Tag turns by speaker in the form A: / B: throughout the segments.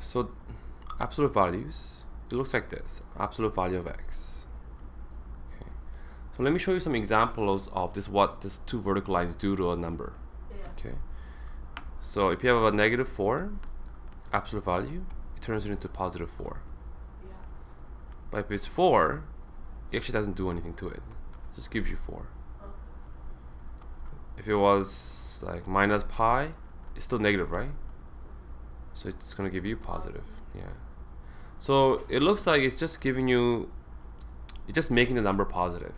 A: So absolute values, it looks like this, absolute value of x. Okay. So let me show you some examples of this, what these two vertical lines do to a number.
B: Yeah.
A: Okay. So if you have a -4 absolute value, it turns it into +4.
B: Yeah.
A: But if it's 4, it actually doesn't do anything to it. It just gives you 4.
B: Okay.
A: If it was like -pi, it's still negative, right? So it's gonna give you positive. Yeah. So it looks like it's just giving you, it's just making the number positive.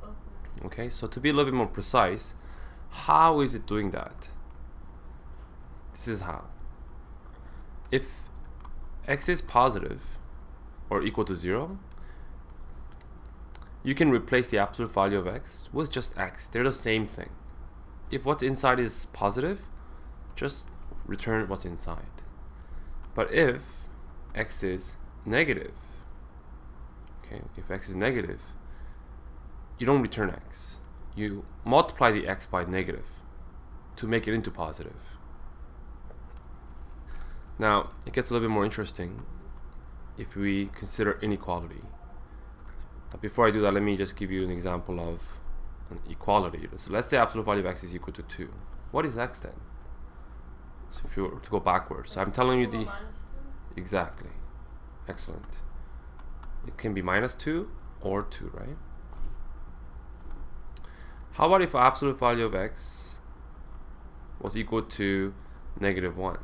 B: Okay.
A: Okay, so to be a little bit more precise, how is it doing that? This is how. If x is positive or equal to 0, you can replace the absolute value of x with just x. They're the same thing. If what's inside is positive, just return what's inside. But if x is negative, okay, if x is negative, you don't return x. You multiply the x by negative to make it into positive. Now, it gets a little bit more interesting if we consider inequality. But before I do that, let me just give you an example of an equality. So let's say absolute value of x is equal to 2. What is x then? So if you were to go backwards, so I'm telling you the... Exactly. Excellent. It can be -2 or 2, right? How about if absolute value of x was equal to -1?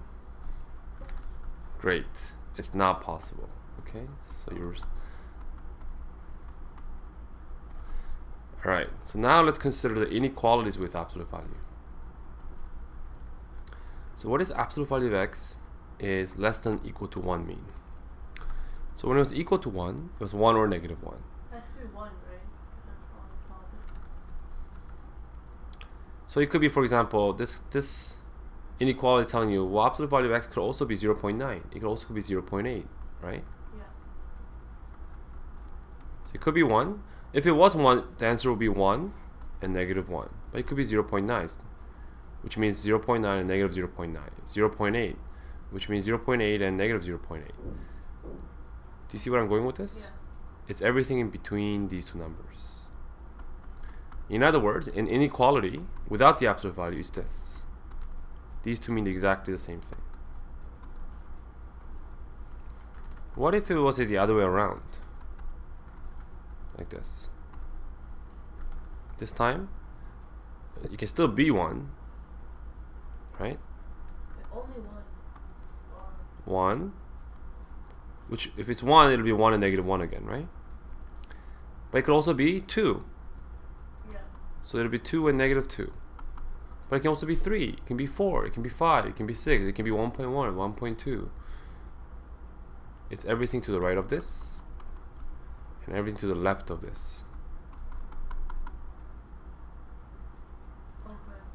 A: Great. It's not possible. Okay, so you're... Alright, so now let's consider the inequalities with absolute value. So what is absolute value of x is less than equal to 1 mean? So when it was equal to 1, it was 1 or -1.
B: It has to be 1, right? Because that's not positive.
A: So it could be, for example, this inequality telling you, well, absolute value of x could also be 0.9. It could also be 0.8, right?
B: Yeah.
A: So it could be 1. If it was 1, the answer would be 1 and -1. But it could be 0.9, which means 0.9 and -0.9. 0.8, which means 0.8 and -0.8. Do you see where I'm going with this?
B: Yeah.
A: It's everything in between these two numbers. In other words, in inequality, without the absolute value, is this. These two mean exactly the same thing. What if it was the other way around? Like this. This time, it can still be 1, right?
B: Only 1.
A: 1, which if it's 1, it'll be 1 and -1 again, right? But it could also be 2.
B: Yeah.
A: So it'll be 2 and -2. But it can also be 3, it can be 4, it can be 5, it can be 6, it can be 1.1, 1.2. It's everything to the right of this and everything to the left of this.
B: Okay.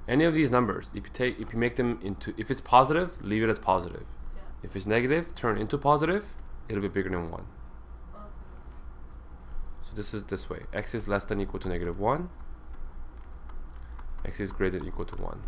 A: Any of these numbers, if you make them into, if it's positive, leave it as positive.
B: Yeah.
A: If it's negative, turn into positive, it'll be bigger than 1.
B: Okay.
A: So this is this way. X is less than equal to -1. X is greater than equal to 1.